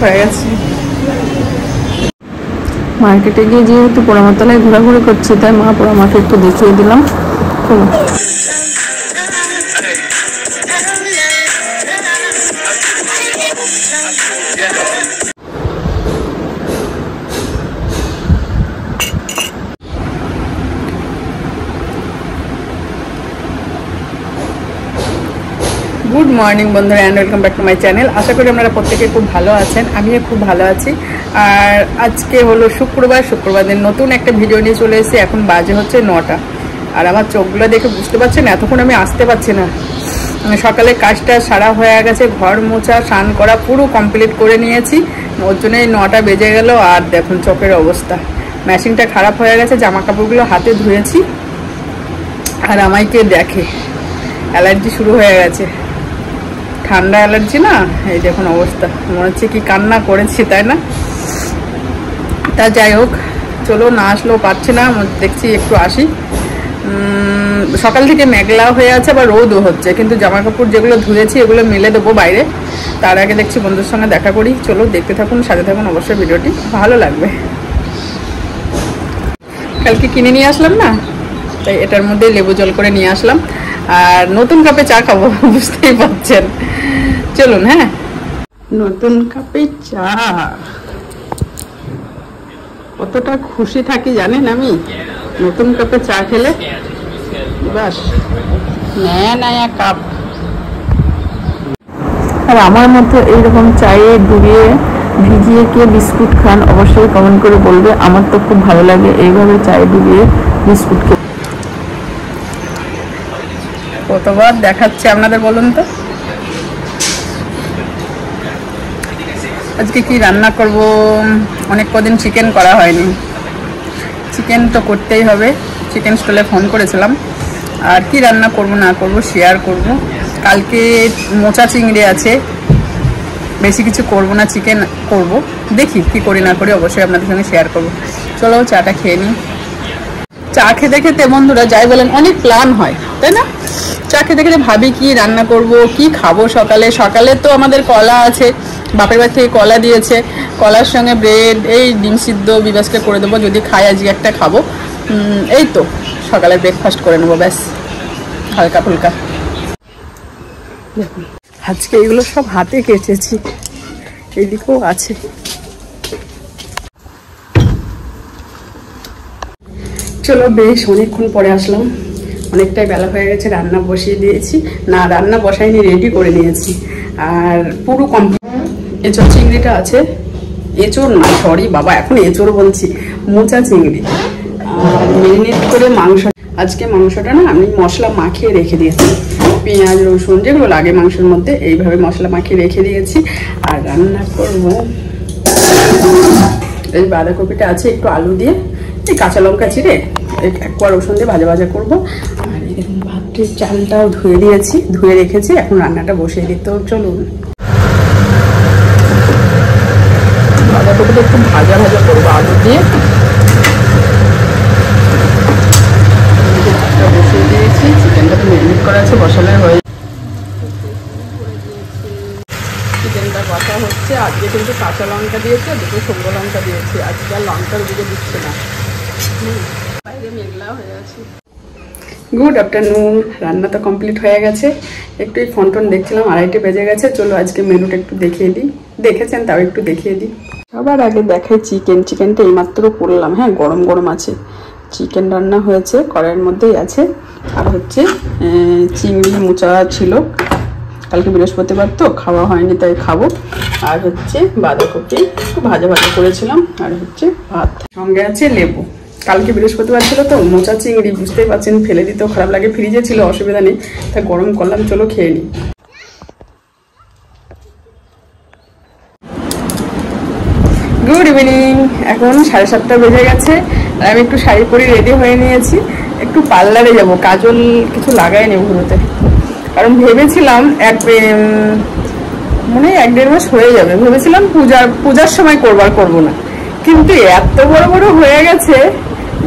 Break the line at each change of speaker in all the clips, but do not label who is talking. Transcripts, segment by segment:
হয়ে গেছে। মার্কেটে গিয়ে যেহেতু পোড়ামাতলায় ঘোরাঘুরি করছি, তাই মা পোড়ামাকে একটু দেখিয়ে দিলাম। গুড মর্নিং বন্ধুরা, and welcome back to my channel. আশা করি আপনারা প্রত্যেকে খুব ভালো আছেন, আমিও খুব ভালো আছি। আর আজকে হলো শুক্রবার দিন নতুন একটা ভিডিও নিয়ে চলে এসেছি। এখন বাজে হচ্ছে 9টা, আর আমার চোখগুলো দেখে বুঝতে পারছেন এতক্ষণ আমি আসতে পারছি না। সকালে কাজটা সারা হয়ে গেছে, ঘর মোছা, স্নান করা পুরো কমপ্লিট করে নিয়েছি, ওর জন্যই 9টা বেজে গেল। আর দেখুন চোখের অবস্থা, মেশিনটা খারাপ হয়ে গেছে, জামা কাপড়গুলো হাতে ধুয়েছি। আর আমাকে দেখে অ্যালার্জি শুরু হয়ে গেছে, ঠান্ডা অ্যালার্জি না। এই দেখুন অবস্থা, মনে হচ্ছে কি কান্না করেছি, তাই না? তা যাই হোক, চলো, না আসলেও পারছি না, দেখছি একটু আসি। সকাল থেকে মেঘলা হয়ে আছে, আবার রোদও হচ্ছে, কিন্তু জামা কাপড় যেগুলো ধুয়েছি এগুলো মেলে দেবো বাইরে। তার আগে দেখছি বন্ধুর সঙ্গে দেখা করি। চলো দেখতে থাকুন, সাথে থাকুন, অবশ্যই ভিডিওটি ভালো লাগবে। কালকে কিনে নিয়ে আসলাম না, তাই এটার মধ্যে লেবু জল করে নিয়ে আসলাম। আর নতুন কাপে চা খাবো, বুঝতেই পারছেন। চলুন। হ্যাঁ, নতুন কাপে চা কতটা খুশি থাকি জানেন আমি, নতুন কাপে চা খেলে। বাস, নয়া কাপ। আর আমার মতো এইরকম চায়ে ডুবিয়ে ভিজিয়ে কে বিস্কুট খান, অবশ্যই কমেন্ট করে বলবে। আমার তো খুব ভালো লাগে এইভাবে চায়ে ডুবিয়ে বিস্কুট খেতে। কতবার দেখাচ্ছে আপনাদের বলুন তো। আজকে কি রান্না করব, অনেক কদিন চিকেন করা হয়নি, চিকেন তো করতেই হবে। চিকেন স্টলে ফোন করেছিলাম, আর কি রান্না করব না করব শেয়ার করব। কালকে মোচা চিংড়ি আছে, বেশি কিছু করব না, চিকেন করব। দেখি কি করি না করি, অবশ্যই আপনাদের সঙ্গে শেয়ার করব। চলো চাটা খেয়ে নিই। চা খেতে খেতে বন্ধুরা যাই বলেন অনেক প্ল্যান হয়, তাই না? চা খেতে খেতে ভাবি কি রান্না করব, কি খাবো। সকালে তো আমাদের কলা আছে, বাপের বাড়ি থেকে কলা দিয়েছে, কলার সঙ্গে ব্রেড, এই ডিম সিদ্ধ বিবাসকে করে দেবো, যদি খাই আজকে একটা খাবো। এই তো সকালের ব্রেকফাস্ট করে নেবো, ব্যাস, হালকা ফুলকা। দেখুন আজকে এগুলো সব হাতে কেটেছি, এইদিকেও আছে। চলো, বেশ অনেকক্ষণ পরে আসলাম, অনেকটাই বেলা হয়ে গেছে। রান্না বসিয়ে দিয়েছি, না রান্না বসাইনি, রেডি করে নিয়েছি। আর পুরো কমপ্লিট। এঁচোড় চিংড়িটা আছে, এঁচোড় না সরি বাবা, এখন এঁচোড় বলছি, মোচা চিংড়ি। আর মেরিনেট করে মাংস, আজকে মাংসটা না আমি মশলা মাখিয়ে রেখে দিয়েছি, পেঁয়াজ রসুন যেগুলো লাগে মাংসের মধ্যে, এইভাবে মশলা মাখিয়ে রেখে দিয়েছি। আর রান্না করব, এই বাঁধাকপিটা আছে, একটু আলু দিয়ে, এই কাঁচা লঙ্কা চিড়ে, এক কোয়া রসুন দিয়ে ভাজা ভাজা করবো। আর এই দেখুন ভাতের চালটাও ধুয়ে রেখেছি, এখন রান্নাটা বসিয়ে দিই। তো চলুন, বাঁধাকপিটা একটু ভাজা ভাজা করবো আলু দিয়ে। বসিয়ে দিয়েছি, চিকেনটা তো ম্যারিনেট করা আছে, বসালে হয়ে। চিকেনটা কষা হচ্ছে। আজকে কিন্তু কাঁচা লঙ্কা দিয়েছে, দুটো শুকনো লঙ্কা দিয়েছি, আজকে আর লঙ্কার দিকে দিচ্ছে না। বাইরে মেঘলা হয়ে আছে। গুড আফটারনুন, রান্না তো কমপ্লিট হয়ে গেছে। একটু এই ফোন টোন দেখছিলাম, 2:30 বেজে গেছে। চলো আজকে মেনুটা একটু দেখিয়ে দিই, দেখেছেন তাও একটু দেখিয়ে দিই। সবার আগে দেখাই চিকেনটা এইমাত্র করলাম। হ্যাঁ, গরম গরম আছে, চিকেন রান্না হয়েছে, কড়াইয়ের মধ্যেই আছে। আর হচ্ছে চিংড়ি মোচা ছিল, কালকে বৃহস্পতিবার তো খাওয়া হয়নি, তাই খাবো। আর হচ্ছে বাঁধাকপি একটু ভাজা ভাজা করেছিলাম, আর হচ্ছে ভাত, সঙ্গে আছে লেবু। কালকে বৃহস্পতিবার ছিল তো, মোচা চিংড়ি বুঝতেই পারছেন, ফেলে দিতেও খারাপ লাগে, ফ্রিজে ছিল, অসুবিধা নেই, তাই গরম করলাম। চলো খেয়ে নিই। গুড ইভিনিং, এখন 7:30 বেজে গেছে। আর আমি একটু শাড়ি পরে রেডি হয়ে নিয়েছি, একটু পার্লারে যাব। কাজল কিছু লাগাইনি ঘুরোতে, কারণ ভেবেছিলাম মনে হয় 1-1.5 মাস হয়ে যাবে, ভেবেছিলাম পূজার সময় করবো না, কিন্তু এত বড় বড় হয়ে গেছে,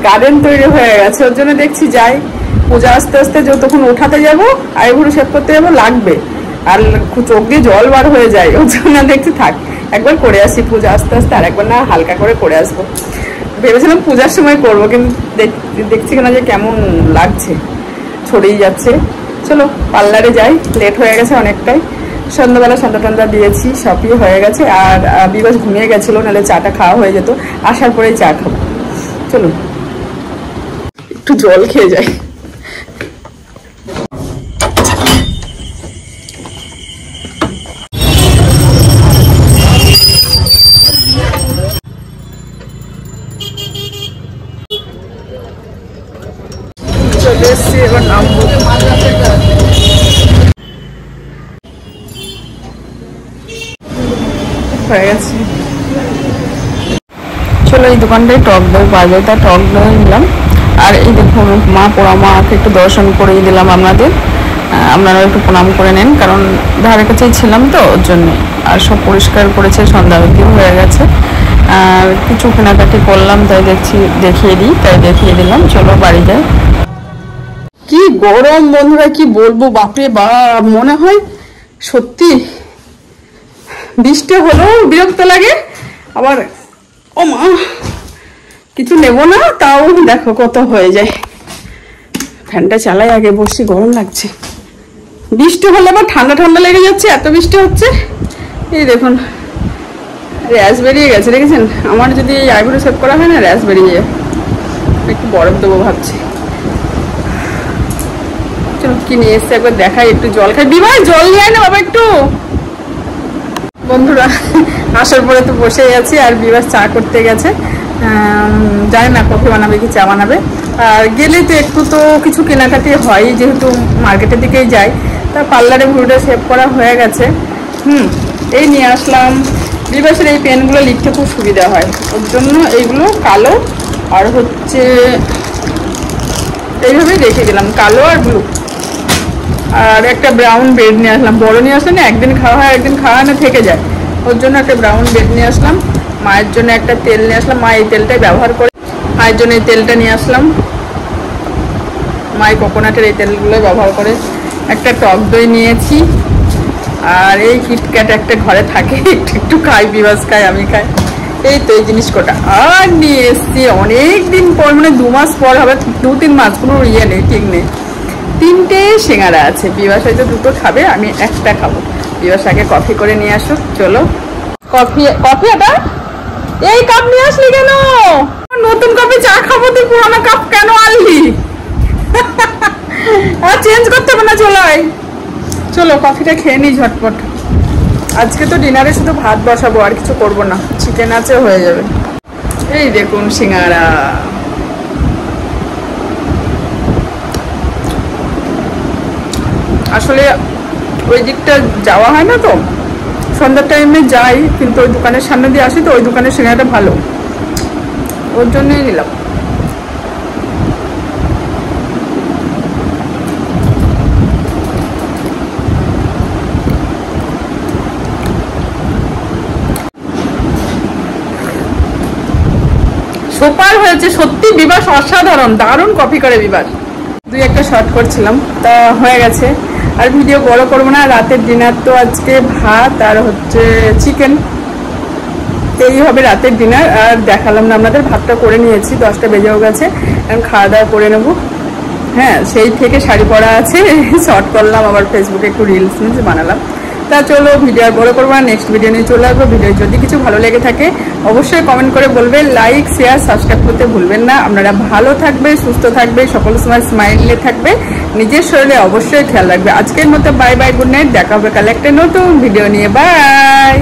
গার্ডেন তৈরি হয়ে গেছে, ওর জন্য দেখছি যাই, পূজা আস্তে আস্তে যতক্ষণ উঠাতে যাবো, আইবুড়ো শেভ করতে যাবো, লাগবে, আর চোখ দিয়ে জল বার হয়ে যায়, ওর জন্য দেখছি থাক। একবার করে আসি পূজা আস্তে আস্তে, আর একবার না হালকা করে করে আসবো। ভেবেছিলাম পূজার সময় করবো, কিন্তু দেখছি কিনা যে কেমন লাগছে, ছড়িয়ে যাচ্ছে। চলো পার্লারে যাই, লেট হয়ে গেছে অনেকটাই। সন্ধ্যাবেলা সন্ধ্যা টন্ধা দিয়েছি, সবই হয়ে গেছে। আর বিবাস ঘুমিয়ে গেছিলো, নাহলে চাটা খাওয়া হয়ে যেত। আসার পরেই চা খাবো। চলো একটু জল খেয়ে যাই। চলে এসছি, এবার নামবো। হয়ে গেছে। চলো এই দোকানটায় টক দই পাওয়া যায়, তা টক দই নিলাম। আর এই দেখুন মা পোড়া মাকে একটু দর্শন করেই দিলাম আপনাদের। আপনারাও একটু প্রণাম করে নেন, কারণ ধারে কাছেই ছিলাম তো ওর জন্যে। আর সব পরিষ্কার করেছে, সন্ধ্যা আরতিও হয়ে গেছে। আর কিছু কেনাকাটি করলাম, তাই দেখিয়ে দিই, তাই দেখিয়ে দিলাম। চলো বাড়ি যাই। কি গরম বন্ধুরা, কি বলবো, বাপরে বাপ। মনে হয় সত্যি বৃষ্টি হলেও বিরক্ত লাগে। আবার ও মা, কিছু নেব না, তাও দেখো কত হয়ে যায়। ফ্যানটা চালাই আগে, বসছি, গরম লাগছে। বৃষ্টি হলে আবার ঠান্ডা ঠান্ডা লেগে যাচ্ছে, এত বৃষ্টি হচ্ছে। এই দেখুন র্যাশ বেরিয়ে গেছে, দেখেছেন? আমার যদি আইব্রো সেভ করা হয় না, র্যাশ বেরিয়ে যায়। একটু বরফ দেবো ভাবছি। চলো কি নিয়ে এসছে একবার দেখাই, একটু জল খাই। বিবাহ জল নিয়ে না বাবা একটু। বন্ধুরা আসার পরে তো বসেই আছি, আর বিবাস চা করতে গেছে। জানি না কফি বানাবে কি চা বানাবে। আর গেলে তো একটু তো কিছু কেনাকাটি হয়, যেহেতু মার্কেটের দিকেই যাই। তা পার্লারে ভুলটা সেভ করা হয়ে গেছে। এই নিয়ে আসলাম। বিবাসের এই পেনগুলো লিখতে খুব সুবিধা হয়, ওর জন্য এইগুলো কালো আর হচ্ছে এইভাবেই রেখে দিলাম, কালো আর ব্লু। আর একটা ব্রাউন ব্রেড নিয়ে আসলাম। বড় নিয়ে আসলে না, একদিন খাওয়া হয়, একদিন খাওয়া না থেকে যায়। ওর জন্য একটা ব্রাউন ব্রেড নিয়ে আসলাম। মায়ের জন্য একটা তেল নিয়ে আসলাম, মা এই তেলটাই ব্যবহার করে। মায়ের জন্য এই তেলটা নিয়ে আসলাম, মায়ের কোকোনাটের এই তেলগুলো ব্যবহার করে। একটা টক দই নিয়েছি। আর এই কিটক্যাট একটা ঘরে থাকে, একটু একটু খাই, বিবাস খাই, আমি খাই। এই তো এই জিনিস কটা। আর নিয়ে এসছি অনেক দিন পর, মানে 2 মাস পর হবে, 2-3 মাস, কোনো ইয়ে নেই, ঠিক নেই। 3টে সিঙ্গারা আছে। বিবাস হয়তো 2টো খাবে, আমি একটা খাবো। বিবাস আগে কফি করে নিয়ে আসুক। চলো কফি এটা এই কাপ নিয়ে আসলি কেন? নতুন কাপে চা খাবো, তুই পুরোনো কাপ কেন আনলি? আর চেঞ্জ করতে হবে না, চলো কফিটা খেয়ে নি ঝটপট। আজকে তো ডিনারে শুধু ভাত বসাবো, আর কিছু করবো না। চিকেন আছে, হয়ে যাবে। এই দেখুন সিঙ্গারা। আসলে ওই দিকটা যাওয়া হয় না তো, সন্ধ্যার টাইমে যাই, কিন্তু ওই দোকানের সামনে দিয়ে আসি তো, ওই দোকানের সিঙ্গারাটা ভালো, ওর জন্যই নিলাম। সুপার হয়েছে সত্যি। বিবাস অসাধারণ, দারুণ কফি করে বিবাস। 2-1টা শর্ট করছিলাম, তা হয়ে গেছে। আর ভিডিও বড় করবো না। রাতের ডিনার তো আজকে ভাত আর হচ্ছে চিকেন, এই হবে রাতের ডিনার। আর দেখালাম না আপনাদের, ভাতটা করে নিয়েছি, 10টা বেজেও গেছে। এখন খাওয়া দাওয়া করে নেবো। হ্যাঁ, সেই থেকে শাড়ি পরা আছে, শর্ট করলাম, আবার ফেসবুকে একটু রিলস বানালাম। তা চলো ভিডিও আর বড় করবো না, নেক্সট ভিডিও নিয়ে চলে আসবো। ভিডিও যদি কিছু ভালো লেগে থাকে অবশ্যই কমেন্ট করে বলবেন, লাইক শেয়ার সাবস্ক্রাইব করতে ভুলবেন না। আপনারা ভালো থাকবে, সুস্থ থাকবে, সকল সময় স্মাইলে থাকবে, নিজের শরীরে অবশ্যই খেয়াল রাখবে। আজকের মতো বাই বাই, গুড নাইট। দেখা হবে কাল একটা নতুন ভিডিও নিয়ে। বাই।